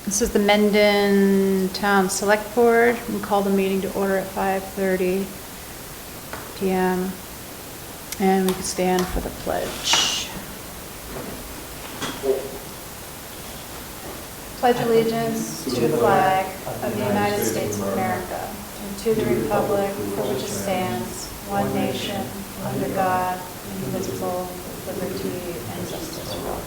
This is the Mendon Town Select Board. We call the meeting to order at 5:30 p.m. And we can stand for the pledge. Pledge allegiance to the flag of the United States of America and to the republic for which it stands, one nation, under God, indivisible, with liberty and justice for all.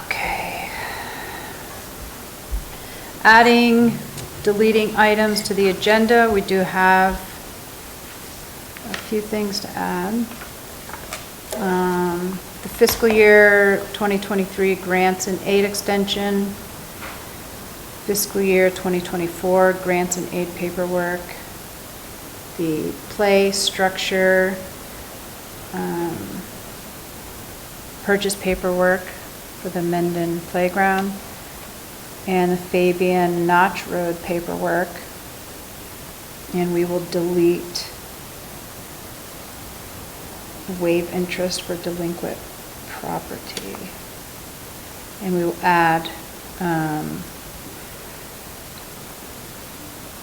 Okay. Adding, deleting items to the agenda. We do have a few things to add. The fiscal year 2023 grants and aid extension. Fiscal year 2024 grants and aid paperwork. The play structure purchase paperwork for the Mendon playground, and the Fabian Notch Road paperwork. And we will delete waive interest for delinquent property. And we will add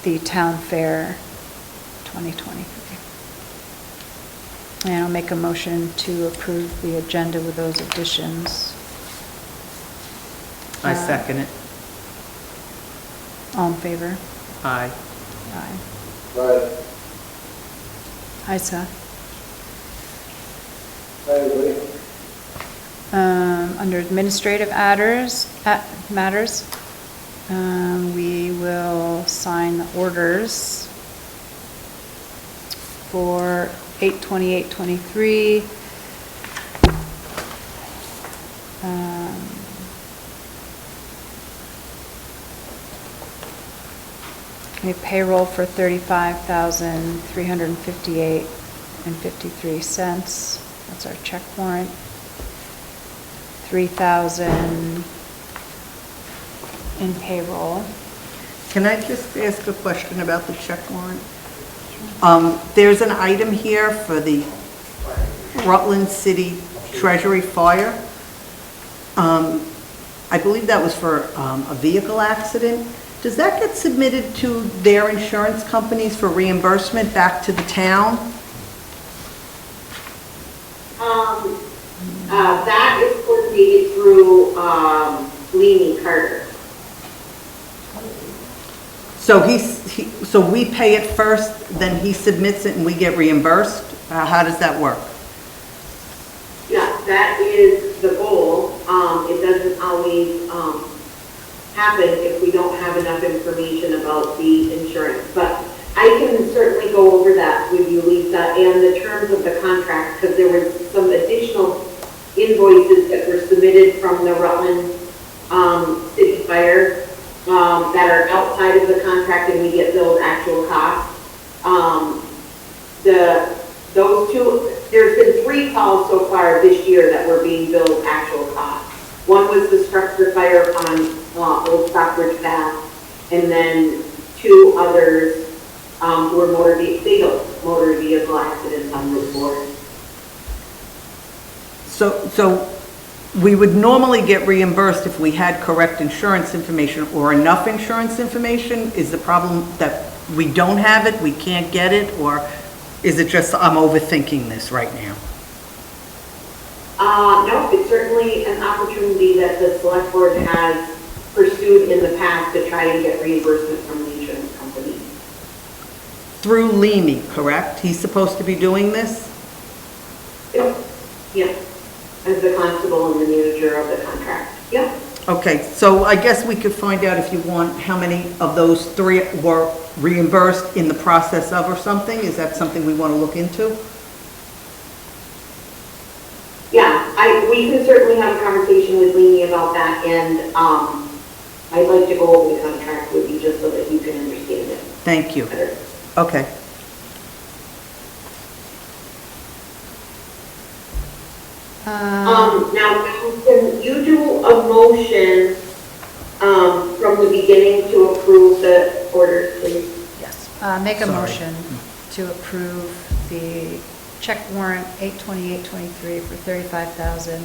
the town fair 2023. And I'll make a motion to approve the agenda with those additions. I second it. All in favor? Aye. Aye. Aye. Hi, Seth. Hi, everybody. Under administrative matters, we will sign the orders for 8/28/23. We have payroll for $35,358.53. That's our check warrant. 3,000 in payroll. Can I just ask a question about the check warrant? There's an item here for the Rutland City Treasury Fire. I believe that was for a vehicle accident. Does that get submitted to their insurance companies for reimbursement back to the town? That is coordinated through Leanie Carter. So so we pay it first, then he submits it and we get reimbursed? How does that work? Yeah, that is the goal. It doesn't always happen if we don't have enough information about the insurance. But I can certainly go over that with you, Lisa, and the terms of the contract, because there was some additional invoices that were submitted from the Rutland City Fire that are outside of the contract, and we get billed actual costs. Those two, there's been 3 calls so far this year that were being billed actual costs. One was the structure fire on Old Stockbridge Path, and then 2 others were motor vehicle accidents on Route 4. So we would normally get reimbursed if we had correct insurance information or enough insurance information. Is the problem that we don't have it, we can't get it, or is it just I'm overthinking this right now? No, it's certainly an opportunity that the select board has pursued in the past to try and get reimbursement from the insurance company. Through Leamy, correct? He's supposed to be doing this? Yeah, as the constable and the manager of the contract. Yeah. Okay, so I guess we could find out if you want how many of those 3 were reimbursed in the process of or something. Is that something we want to look into? Yeah, we can certainly have a conversation with Leanie about that, and I'd like to go over the contract with you just so that you can understand it Thank you. better. Okay. Now, can you do a motion from the beginning to approve the orders, please? Yes. Make a motion to approve the check warrant 8/28/23 for $35,000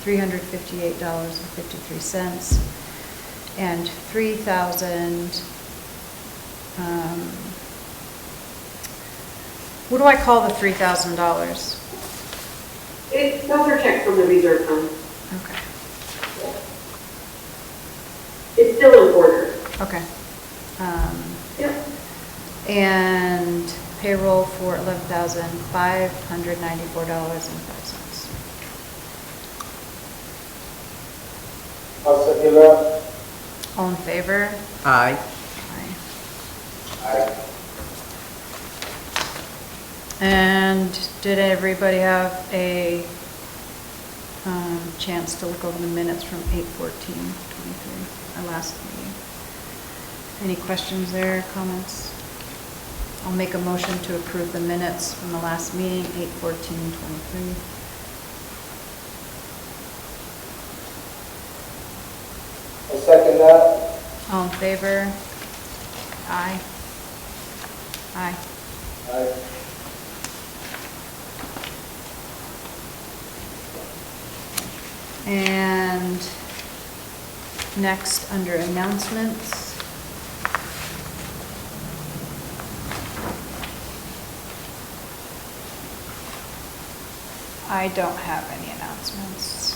$358.53, and 3,000, what do I call the $3,000? Those are checks from the reserve fund. Okay. It's still in order. Okay. Yep. And payroll for $11,594.05. I'll second that. All in favor? Aye. Aye. Aye. And did everybody have a chance to look over the minutes from 8/14/23, our last meeting? Any questions there, comments? I'll make a motion to approve the minutes from the last meeting, 8/14/23. I'll second that. All in favor? Aye. Aye. Aye. And next, under announcements. I don't have any announcements.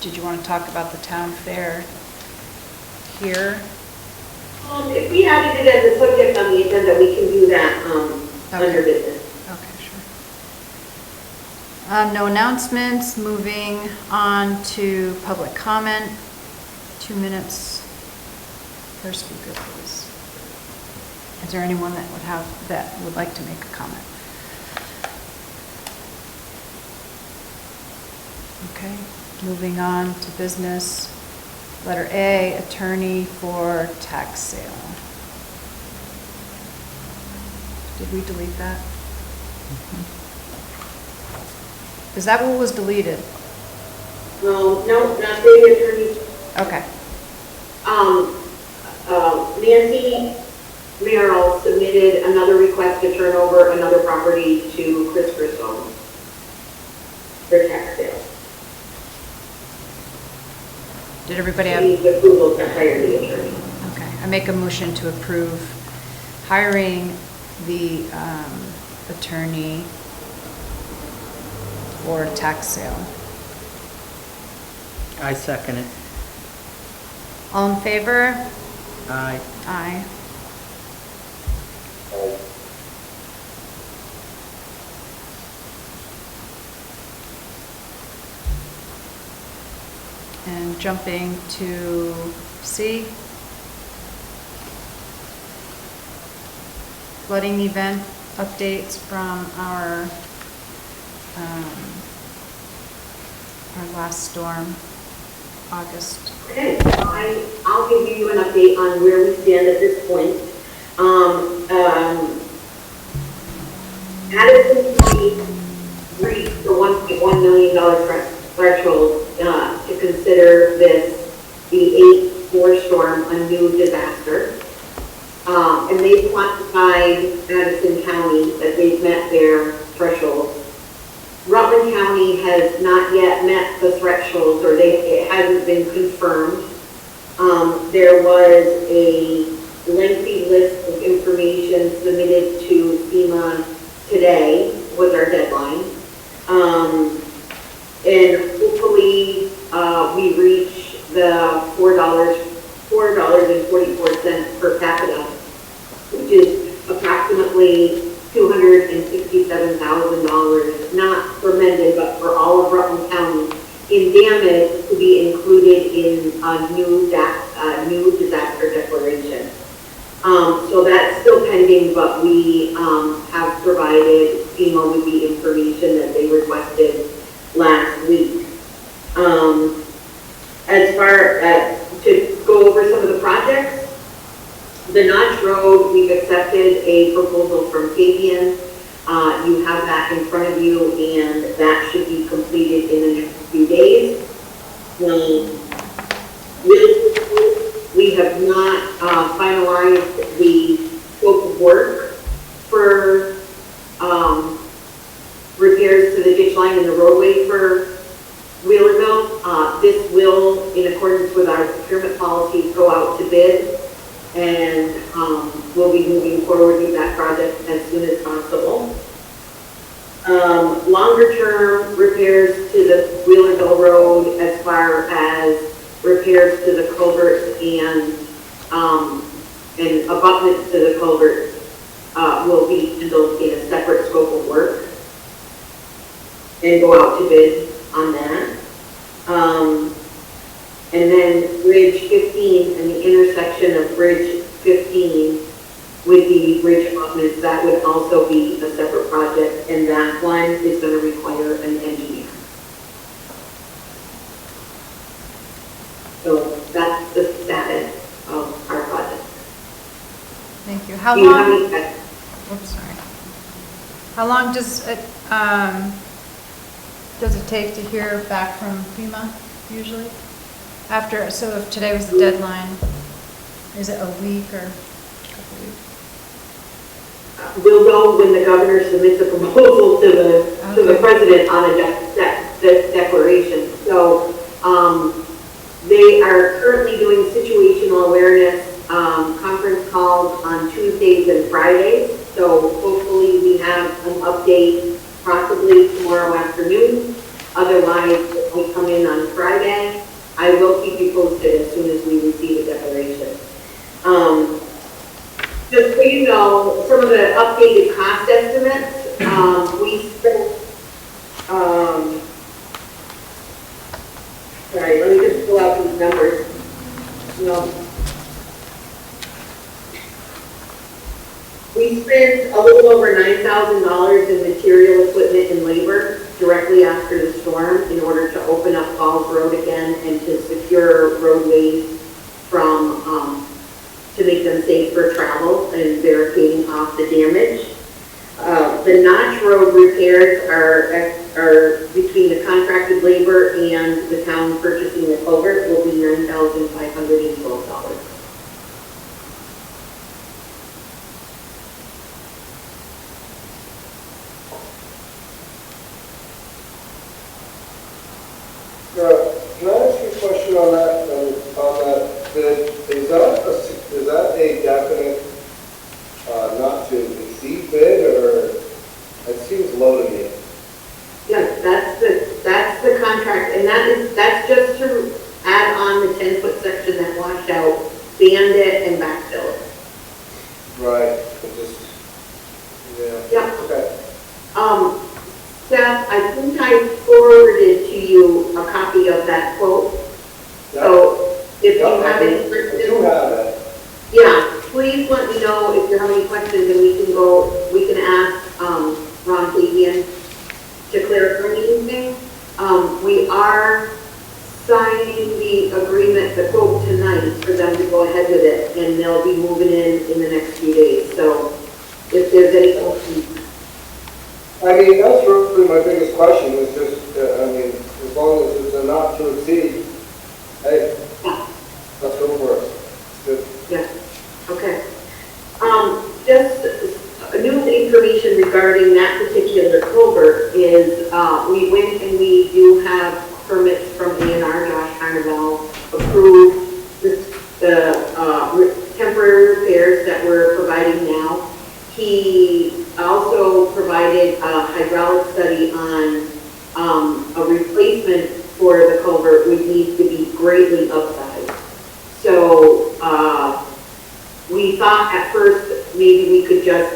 Did you want to talk about the town fair here? If we added it as a subject on the agenda, we can do that Okay. under business. Okay, sure. No announcements. Moving on to public comment. 2 minutes per speaker, please. Is there anyone that would like to make a comment? Okay, moving on to business. Letter A, attorney for tax sale. Did we delete that? Is that what was deleted? No, not the attorney. Okay, Nancy Merrill submitted another request to turn over another property to Chris Griswold for tax sale. did everybody She have? needs approval to hire the attorney. Okay, I make a motion to approve hiring the attorney for tax sale. I second it. All in favor? Aye. Aye. Aye. And jumping to C. Flooding event updates from our last storm, August. Okay, I'll give you an update on where we stand at this point. Addison County reached the $1.1 million threshold to consider this the 8/4 storm a new disaster. And they've quantified Addison County that they've met their threshold. Rutland County has not yet met the thresholds, or it hasn't been confirmed. There was a lengthy list of information submitted to FEMA today, was our deadline. And hopefully we reach the $4.44 per capita, which is approximately $267,000, not for Mendon, but for all of Rutland County, in damage to be included in a new disaster declaration. So that's still pending, but we have provided FEMA with the information that they requested last week. As far as to go over some of the projects, the Notch Road, we've accepted a proposal from Fabian. You have that in front of you, and that should be completed in the next few days. We have not finalized the scope of work for repairs to the ditch line and the roadway for This will, in accordance with our procurement policies, go out to bid, and we'll be moving forward with that project as soon as possible. Longer term repairs to the Wheelerville Road, as far as repairs to the culverts and abutments to the culverts, will be handled in a separate scope of work and go out to bid on that. And then Bridge 15 and the intersection of Bridge 15 with the bridge abutments, that would also be a separate project, and that one is going to require an engineer. So that's the status of our project. Thank you. How Do you have long, any- oops, sorry. How long does it take to hear back from FEMA usually? After, so if today was the deadline, is it a week or a couple weeks? We'll know when the governor submits a proposal to the president on a declaration. So they are currently doing situational awareness conference calls on Tuesdays and Fridays. So hopefully we have an update possibly tomorrow afternoon. Otherwise, we come in on Friday. I will keep you posted as soon as we receive a declaration. Just so you know, some of the updated cost estimates, we spent, sorry, let me just pull out these numbers. No. We spent a little over $9,000 in material, equipment, and labor directly after the storm in order to open up Falls Road again and to secure roadways from, to make them safe for travel and barricading off the damage. The Notch Road repairs are between the contracted labor and the town purchasing the culvert will be $9,512. Can I ask you a question on that bid? Is that a definite not to exceed bid, or it seems low to me? Yes, that's the contract, and that's just to add on the 10-foot section that washed out, band it and backfill it. Right. Yeah. Yep. Okay. Seth, I think I forwarded to you a copy of that quote. Yeah. So if you have any I do questions, have it. yeah, please let me know if you have any questions, and we can ask Ron Fabian to clarify anything. We are signing the agreement, the quote tonight for them to go ahead with it, and they'll be moving in the next few days. So if there's any questions. I mean, that's really my biggest question, is just, as long as it's a not to exceed, hey, let's go for it. Good. Yeah, okay. Just new information regarding that particular culvert is, we went and we do have permits from A&R, Josh Carnival, approved the temporary repairs that we're providing now. He also provided a hydraulic study on a replacement for the culvert would need to be greatly upsized. So we thought at first maybe we could just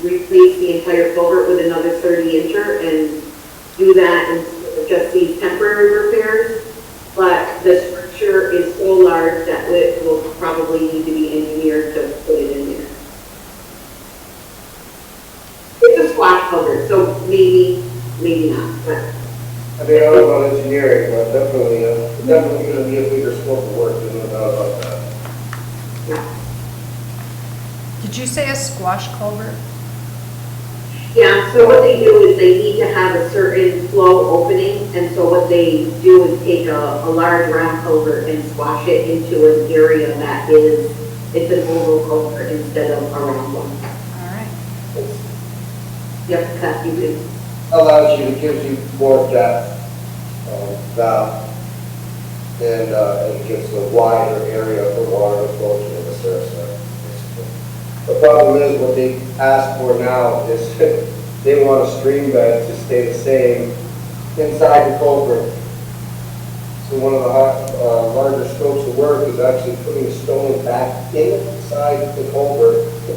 replace the entire culvert with another 30-incher and do that and just these temporary repairs. But the structure is so large that it will probably need to be engineered to put it in there. It's a squash culvert, so maybe not. But I mean, I don't know about engineering, but definitely going to be a bigger scope of work, there's no doubt about that. yeah. Did you say a squash culvert? Yeah, so what they do is they need to have a certain flow opening, and so what they do is take a large round culvert and squash it into an area that is, it's an oval culvert instead of a round one. All right. Yep, that you can. Allows you, it gives you more depth valve, and it gives a wider area for water to flow through the Sarasota. The problem is, what they ask for now is they want a stream bed to stay the same inside the culvert. So one of the larger scopes of work is actually putting the stone back inside the culvert to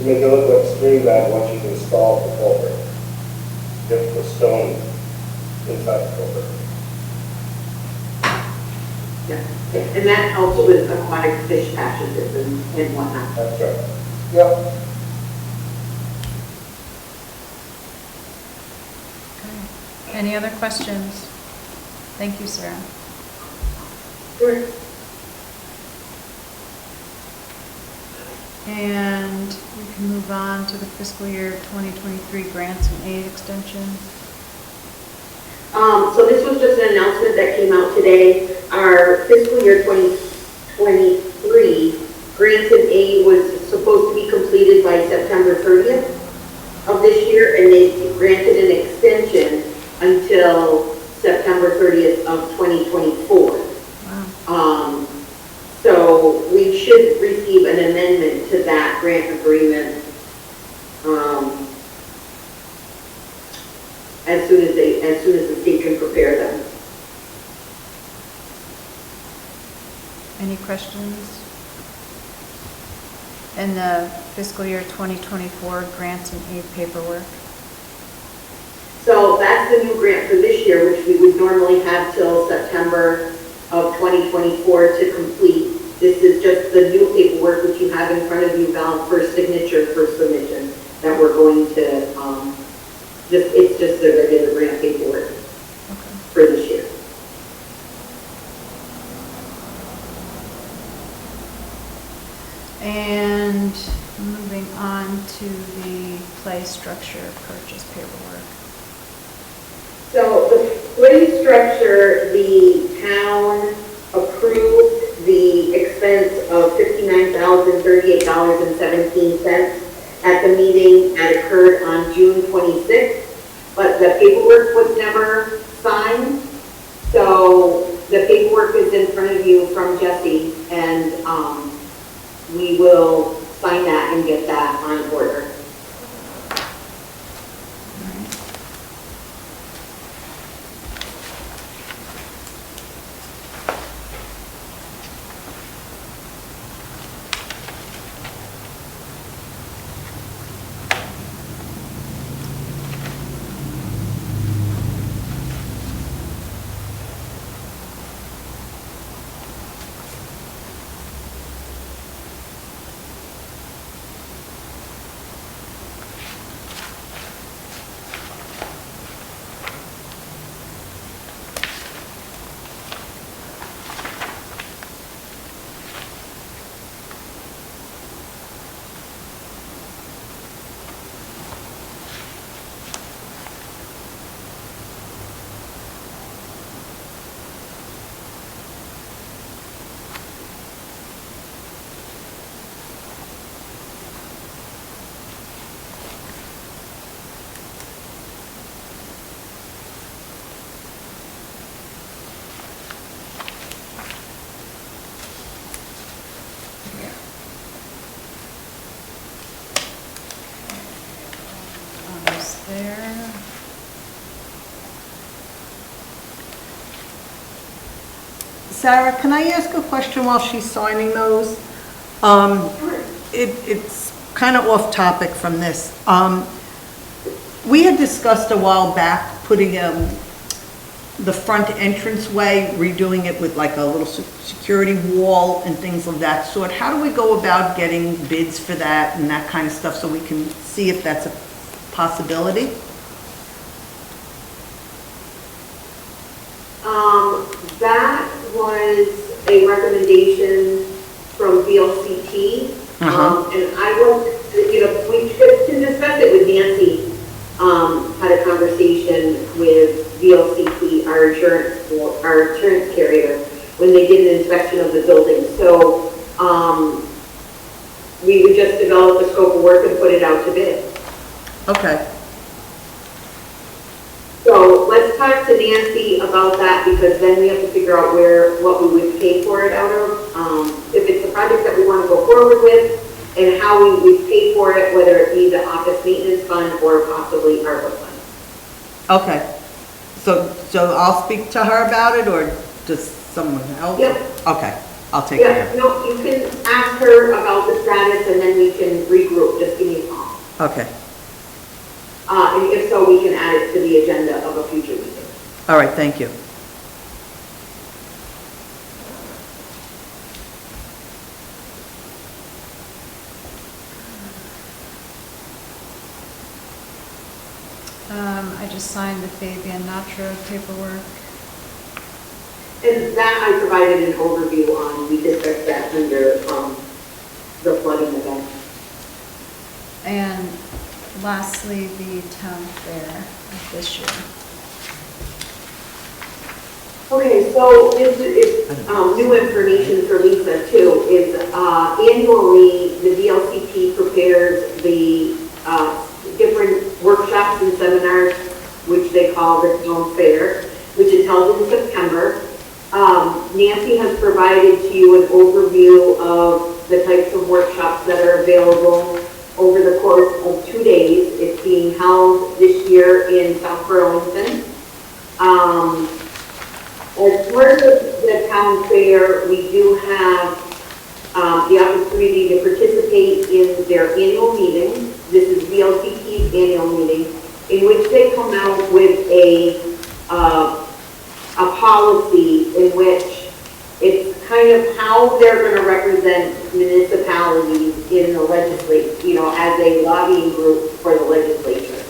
make it look like a stream bed once you've installed the culvert. You have to put stone inside the culvert. Yeah, and that helps with aquatic fish patches and whatnot. That's right. Yep. Any other questions? Thank you, Sarah. Sure. And we can move on to the fiscal year 2023 grants and aid extension. So this was just an announcement that came out today. Our fiscal year 2023 grants and aid was supposed to be completed by September 30th of this year, and they granted an extension until September 30th of 2024. Wow. So we should receive an amendment to that grant agreement as soon as the state can prepare them. Any questions? And the fiscal year 2024 grants and aid paperwork? So that's the new grant for this year, which we would normally have till September of 2024 to complete. This is just the new paperwork which you have in front of you, Val, for signature, for submission, that we're going to, it's just the regular grant paperwork for this year. And moving on to the play structure purchase paperwork. So the play structure, the town approved the expense of $59,038.17 at the meeting that occurred on June 26th, but the paperwork was never signed. So the paperwork is in front of you from Jesse, and we will sign that and get that on order. There. Sarah, can I ask a question while she's signing those? It's kind of off topic from this. We had discussed a while back putting the front entranceway, redoing it with like a little security wall and things of that sort. How do we go about getting bids for that and that kind of stuff so we can see if that's a possibility? That was a recommendation from VLCT, and I will, we can discuss it with Nancy. Had a conversation with VLCT, our insurance carrier, when they did an inspection of the building. So we would just develop a scope of work and put it out to bid. Okay. So let's talk to Nancy about that, because then we have to figure out what we would pay for it out of. If it's a project that we want to go forward with, and how we would pay for it, whether it be the office maintenance fund or possibly ARPA fund. Okay. So I'll speak to her about it, or does someone else? Yep. Okay, I'll take care of Yeah, it. no, you can ask her about the status, and then we can regroup. Just give me a call. Okay. And if so, we can add it to the agenda of a future meeting. All right, thank you. I just signed the Fabian Natra paperwork. And that I provided an overview on. We discussed that under the flooding event. And lastly, the town fair of this year. Okay, so this is new information for Lisa too, is annually the VLCT prepares the different workshops and seminars, which they call the town fair, which is held in September. Nancy has provided to you an overview of the types of workshops that are available over the course of 2 days. It's being held this year in South Burlington. As part of the town fair, we do have the opportunity to participate in their annual meeting. This is VLCT's annual meeting, in which they come out with a policy in which it's kind of how they're going to represent municipalities in the legislature, as a lobbying group for the legislature.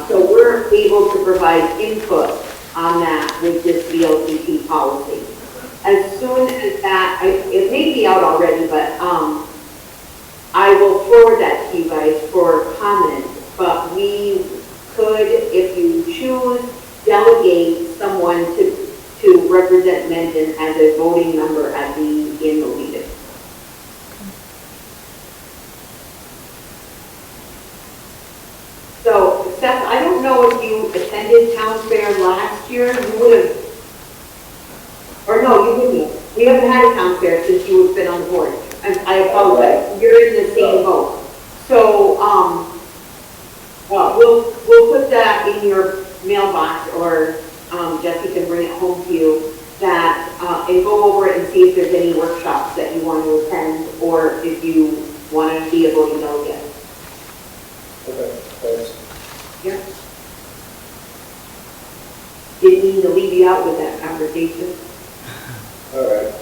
So we're able to provide input on that with this VLCT policy. As soon as that, it may be out already, but I will forward that to you guys for comment. But we could, if you choose, delegate someone to represent Mendon as a voting member at the annual meeting. So, Seth, I don't know if you attended town fair last year. You would have, or no, you wouldn't. We haven't had a town fair since you've been on the board. I apologize. You're in the same boat. So, we'll put that in your mailbox, or Jesse can bring it home to you, that, and go over it and see if there's any workshops that you want to attend, or if you want to be a voting delegate. Okay, thanks. Yeah. Didn't mean to leave you out with that conversation. All right.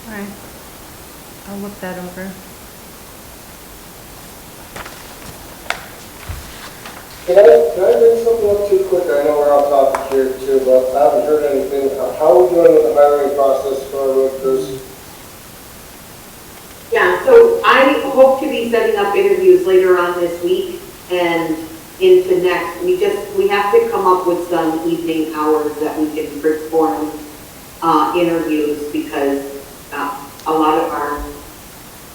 All right. I'll look that over. Can I bring something up too quick? I know we're off topic here too, but I haven't heard anything. How are we doing with the hiring process for our road crews? Yeah, so I hope to be setting up interviews later on this week and into next. We have to come up with some evening hours that we can perform interviews, because a lot of our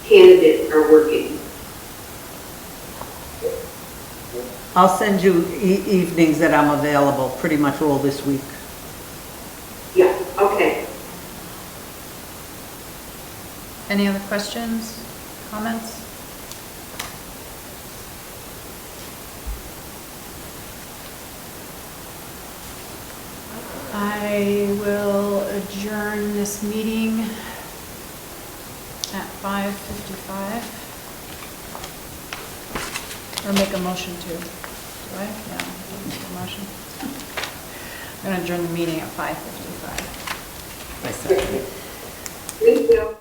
candidates are working. I'll send you evenings that I'm available, pretty much all this week. Yeah, okay. Any other questions, comments? I will adjourn this meeting at 5:55. Or make a motion to. Do I? Yeah, make a motion. I'm going to adjourn the meeting at 5:55. I second it. Thank you.